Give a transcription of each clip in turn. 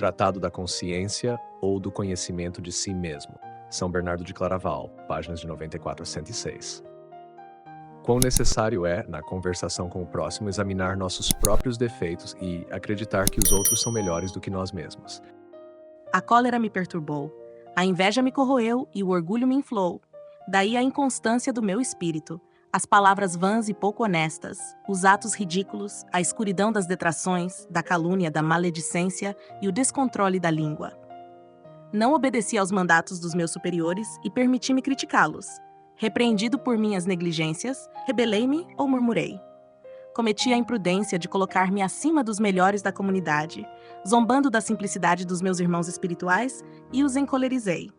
Tratado da Consciência ou do Conhecimento de Si Mesmo. São Bernardo de Claraval, páginas de 94 a 106. Quão necessário é, na conversação com o próximo, examinar nossos próprios defeitos e acreditar que os outros são melhores do que nós mesmos. A cólera me perturbou, a inveja me corroeu e o orgulho me inflou. Daí a inconstância do meu espírito, as palavras vãs e pouco honestas, os atos ridículos, a escuridão das detrações, da calúnia, da maledicência e o descontrole da língua. Não obedeci aos mandatos dos meus superiores e permiti-me criticá-los. Repreendido por minhas negligências, rebelei-me ou murmurei. Cometi a imprudência de colocar-me acima dos melhores da comunidade, zombando da simplicidade dos meus irmãos espirituais e os encolerizei.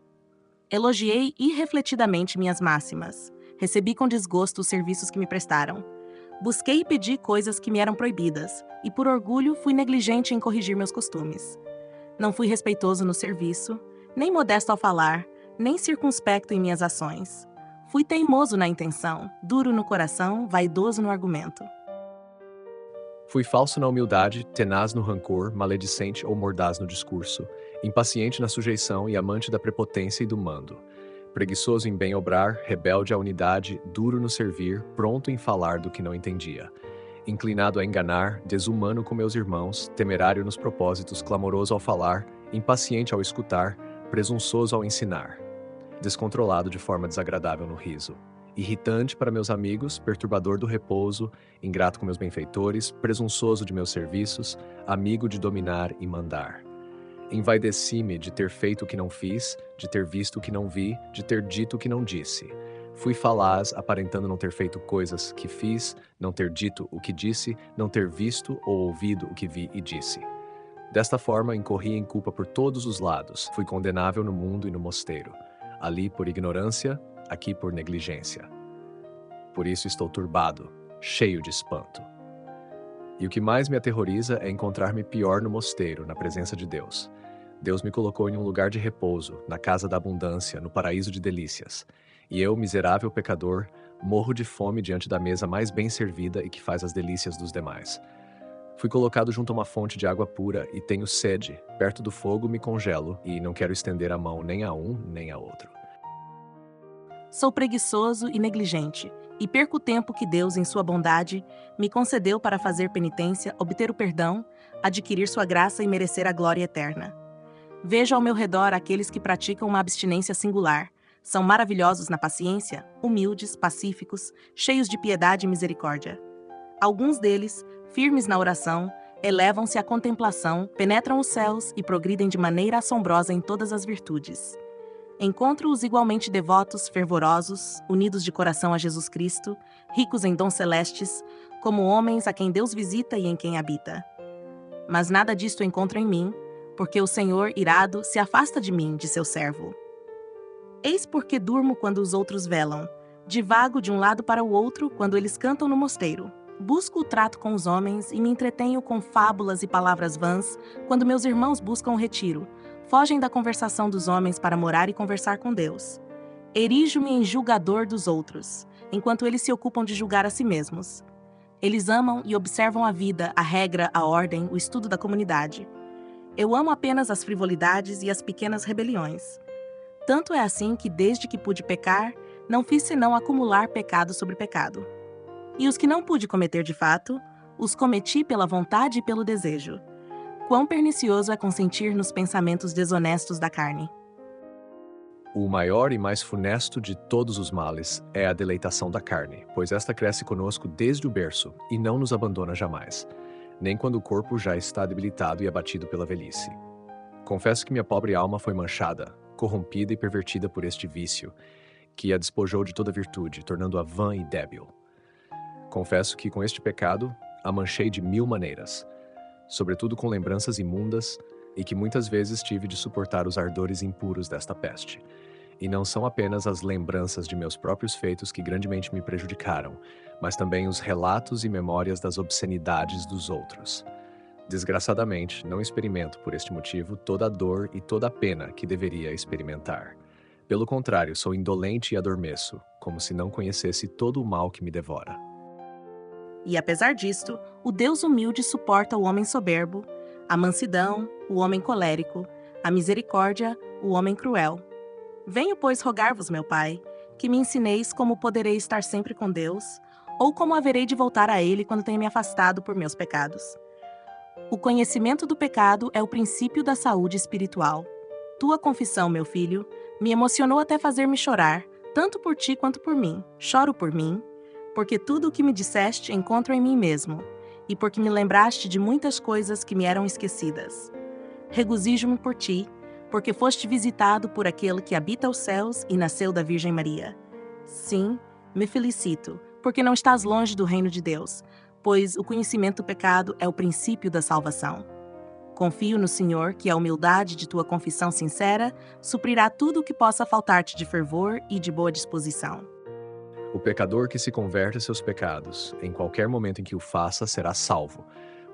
Elogiei irrefletidamente minhas máximas. Recebi com desgosto os serviços que me prestaram. Busquei e pedi coisas que me eram proibidas, e por orgulho fui negligente em corrigir meus costumes. Não fui respeitoso no serviço, nem modesto ao falar, nem circunspecto em minhas ações. Fui teimoso na intenção, duro no coração, vaidoso no argumento. Fui falso na humildade, tenaz no rancor, maledicente ou mordaz no discurso, impaciente na sujeição e amante da prepotência e do mando. Preguiçoso em bem obrar, rebelde à unidade, duro no servir, pronto em falar do que não entendia. Inclinado a enganar, desumano com meus irmãos, temerário nos propósitos, clamoroso ao falar, impaciente ao escutar, presunçoso ao ensinar. Descontrolado de forma desagradável no riso. Irritante para meus amigos, perturbador do repouso, ingrato com meus benfeitores, presunçoso de meus serviços, amigo de dominar e mandar. Envaideci-me de ter feito o que não fiz, de ter visto o que não vi, de ter dito o que não disse. Fui falaz, aparentando não ter feito coisas que fiz, não ter dito o que disse, não ter visto ou ouvido o que vi e disse. Desta forma, incorri em culpa por todos os lados. Fui condenável no mundo e no mosteiro. Ali por ignorância, aqui por negligência. Por isso estou turbado, cheio de espanto. E o que mais me aterroriza é encontrar-me pior no mosteiro, na presença de Deus. Deus me colocou em um lugar de repouso, na casa da abundância, no paraíso de delícias. E eu, miserável pecador, morro de fome diante da mesa mais bem servida e que faz as delícias dos demais. Fui colocado junto a uma fonte de água pura e tenho sede. Perto do fogo me congelo e não quero estender a mão nem a um nem a outro. Sou preguiçoso e negligente, e perco o tempo que Deus, em sua bondade, me concedeu para fazer penitência, obter o perdão, adquirir sua graça e merecer a glória eterna. Vejo ao meu redor aqueles que praticam uma abstinência singular. São maravilhosos na paciência, humildes, pacíficos, cheios de piedade e misericórdia. Alguns deles, firmes na oração, elevam-se à contemplação, penetram os céus e progridem de maneira assombrosa em todas as virtudes. Encontro-os igualmente devotos, fervorosos, unidos de coração a Jesus Cristo, ricos em dons celestes, como homens a quem Deus visita e em quem habita. Mas nada disto encontro em mim, porque o Senhor, irado, se afasta de mim, de seu servo. Eis porque durmo quando os outros velam, divago de um lado para o outro quando eles cantam no mosteiro. Busco o trato com os homens e me entretenho com fábulas e palavras vãs quando meus irmãos buscam o retiro. Fogem da conversação dos homens para morar e conversar com Deus. Erijo-me em julgador dos outros, enquanto eles se ocupam de julgar a si mesmos. Eles amam e observam a vida, a regra, a ordem, o estudo da comunidade. Eu amo apenas as frivolidades e as pequenas rebeliões. Tanto é assim que, desde que pude pecar, não fiz senão acumular pecado sobre pecado. E os que não pude cometer de fato, os cometi pela vontade e pelo desejo. Quão pernicioso é consentir nos pensamentos desonestos da carne. O maior e mais funesto de todos os males é a deleitação da carne, pois esta cresce conosco desde o berço e não nos abandona jamais, nem quando o corpo já está debilitado e abatido pela velhice. Confesso que minha pobre alma foi manchada, corrompida e pervertida por este vício, que a despojou de toda virtude, tornando-a vã e débil. Confesso que com este pecado a manchei de 1000 maneiras, sobretudo com lembranças imundas, e que muitas vezes tive de suportar os ardores impuros desta peste. E não são apenas as lembranças de meus próprios feitos que grandemente me prejudicaram, mas também os relatos e memórias das obscenidades dos outros. Desgraçadamente, não experimento, por este motivo, toda a dor e toda a pena que deveria experimentar. Pelo contrário, sou indolente e adormeço, como se não conhecesse todo o mal que me devora. E apesar disto, o Deus humilde suporta o homem soberbo, a mansidão, o homem colérico, a misericórdia, o homem cruel. Venho, pois, rogar-vos, meu Pai, que me ensineis como poderei estar sempre com Deus, ou como haverei de voltar a Ele quando tenha me afastado por meus pecados. O conhecimento do pecado é o princípio da saúde espiritual. Tua confissão, meu filho, me emocionou até fazer-me chorar, tanto por ti quanto por mim. Choro por mim, porque tudo o que me disseste encontro em mim mesmo, e porque me lembraste de muitas coisas que me eram esquecidas. Regozijo-me por ti, porque foste visitado por aquele que habita os céus e nasceu da Virgem Maria. Sim, me felicito, porque não estás longe do reino de Deus, pois o conhecimento do pecado é o princípio da salvação. Confio no Senhor que a humildade de tua confissão sincera suprirá tudo o que possa faltar-te de fervor e de boa disposição. O pecador que se converte a seus pecados, em qualquer momento em que o faça, será salvo,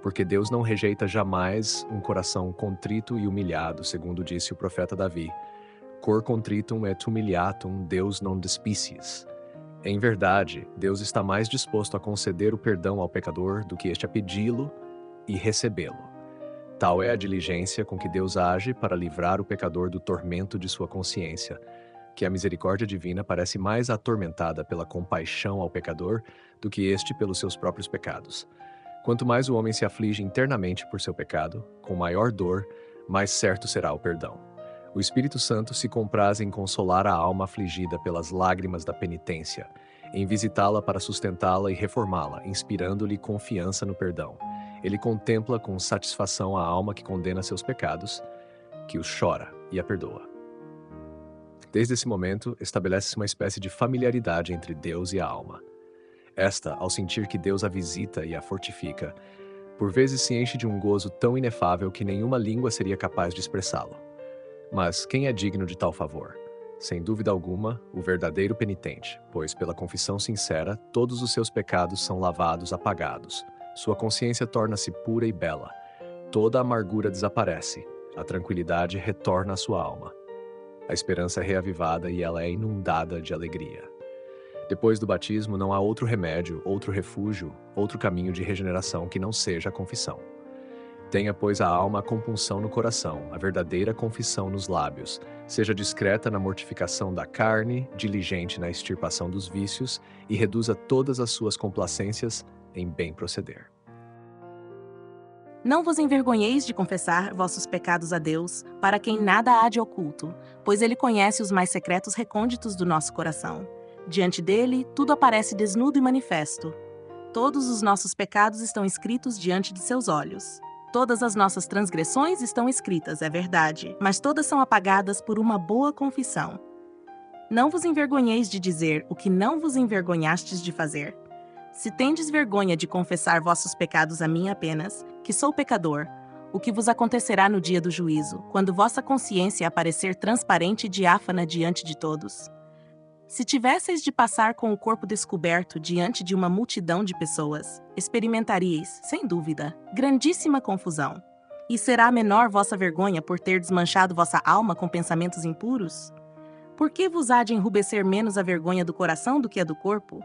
porque Deus não rejeita jamais um coração contrito e humilhado, segundo disse o profeta Davi. Cor contritum et humiliatum Deus non despicies. Em verdade, Deus está mais disposto a conceder o perdão ao pecador do que este a pedi-lo e recebê-lo. Tal é a diligência com que Deus age para livrar o pecador do tormento de sua consciência, que a misericórdia divina parece mais atormentada pela compaixão ao pecador do que este pelos seus próprios pecados. Quanto mais o homem se aflige internamente por seu pecado, com maior dor, mais certo será o perdão. O Espírito Santo se compraz em consolar a alma afligida pelas lágrimas da penitência, em visitá-la para sustentá-la e reformá-la, inspirando-lhe confiança no perdão. Ele contempla com satisfação a alma que condena seus pecados, que os chora e a perdoa. Desde esse momento, estabelece-se uma espécie de familiaridade entre Deus e a alma. Esta, ao sentir que Deus a visita e a fortifica, por vezes se enche de um gozo tão inefável que nenhuma língua seria capaz de expressá-lo. Mas quem é digno de tal favor? Sem dúvida alguma, o verdadeiro penitente, pois pela confissão sincera, todos os seus pecados são lavados, apagados. Sua consciência torna-se pura e bela. Toda a amargura desaparece. A tranquilidade retorna à sua alma. A esperança é reavivada e ela é inundada de alegria. Depois do batismo, não há outro remédio, outro refúgio, outro caminho de regeneração que não seja a confissão. Tenha, pois, a alma a compunção no coração, a verdadeira confissão nos lábios. Seja discreta na mortificação da carne, diligente na extirpação dos vícios e reduza todas as suas complacências em bem proceder. Não vos envergonheis de confessar vossos pecados a Deus, para quem nada há de oculto, pois Ele conhece os mais secretos recônditos do nosso coração. Diante dele, tudo aparece desnudo e manifesto. Todos os nossos pecados estão escritos diante de seus olhos. Todas as nossas transgressões estão escritas, é verdade, mas todas são apagadas por uma boa confissão. Não vos envergonheis de dizer o que não vos envergonhastes de fazer. Se tendes vergonha de confessar vossos pecados a mim apenas, que sou pecador, o que vos acontecerá no dia do juízo, quando vossa consciência aparecer transparente e diáfana diante de todos? Se tivesseis de passar com o corpo descoberto diante de uma multidão de pessoas, experimentaríeis, sem dúvida, grandíssima confusão. E será menor vossa vergonha por ter desmanchado vossa alma com pensamentos impuros? Por que vos há de enrubescer menos a vergonha do coração do que a do corpo?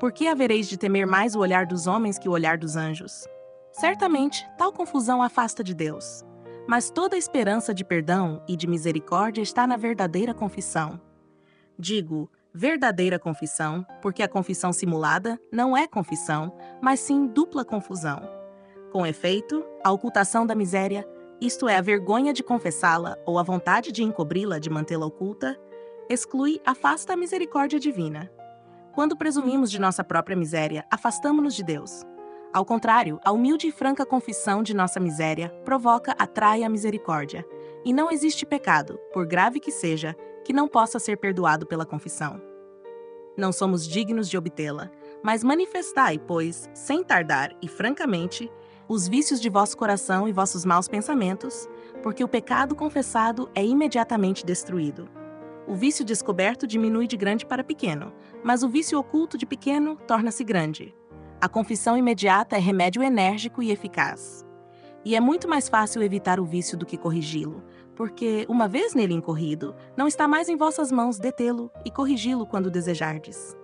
Por que havereis de temer mais o olhar dos homens que o olhar dos anjos? Certamente, tal confusão afasta de Deus. Mas toda a esperança de perdão e de misericórdia está na verdadeira confissão. Digo, verdadeira confissão, porque a confissão simulada não é confissão, mas sim dupla confusão. Com efeito, a ocultação da miséria, isto é, a vergonha de confessá-la ou a vontade de encobri-la, de mantê-la oculta, afasta a misericórdia divina. Quando presumimos de nossa própria miséria, afastamo-nos de Deus. Ao contrário, a humilde e franca confissão de nossa miséria atrai a misericórdia. E não existe pecado, por grave que seja, que não possa ser perdoado pela confissão. Não somos dignos de obtê-la, mas manifestai, pois, sem tardar e francamente, os vícios de vosso coração e vossos maus pensamentos, porque o pecado confessado é imediatamente destruído. O vício descoberto diminui de grande para pequeno, mas o vício oculto de pequeno torna-se grande. A confissão imediata é remédio enérgico e eficaz. E é muito mais fácil evitar o vício do que corrigi-lo, porque, uma vez nele incorrido, não está mais em vossas mãos detê-lo e corrigi-lo quando desejardes.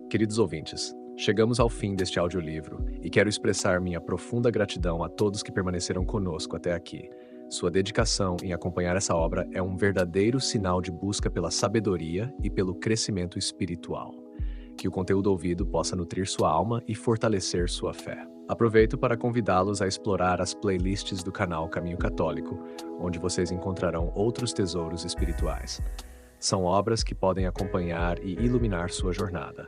Queridos ouvintes, Chegamos ao fim deste audiolivro e quero expressar minha profunda gratidão a todos que permaneceram conosco até aqui. Sua dedicação em acompanhar essa obra é um verdadeiro sinal de busca pela sabedoria e pelo crescimento espiritual. Que o conteúdo ouvido possa nutrir sua alma e fortalecer sua fé. Aproveito para convidá-los a explorar as playlists do canal Caminho Católico, onde vocês encontrarão outros tesouros espirituais. São obras que podem acompanhar e iluminar sua jornada,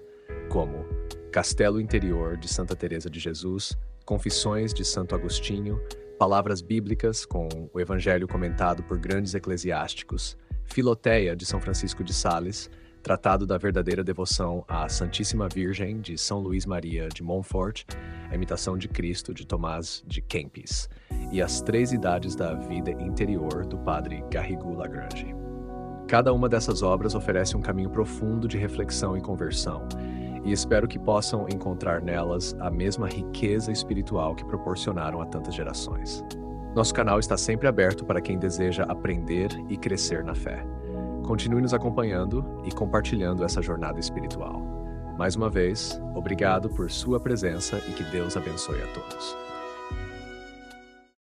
como Castelo Interior de Santa Teresa de Jesus, Confissões de Santo Agostinho, Palavras Bíblicas com o Evangelho comentado por grandes eclesiásticos, Filoteia de São Francisco de Sales, Tratado da Verdadeira Devoção à Santíssima Virgem de São Luís Maria de Montfort, A Imitação de Cristo de Tomás de Kempis e As Três Idades da Vida Interior do Padre Garrigou Lagrange. Cada uma dessas obras oferece um caminho profundo de reflexão e conversão, e espero que possam encontrar nelas a mesma riqueza espiritual que proporcionaram a tantas gerações. Nosso canal está sempre aberto para quem deseja aprender e crescer na fé. Continue nos acompanhando e compartilhando essa jornada espiritual. Mais uma vez, obrigado por sua presença e que Deus abençoe a todos.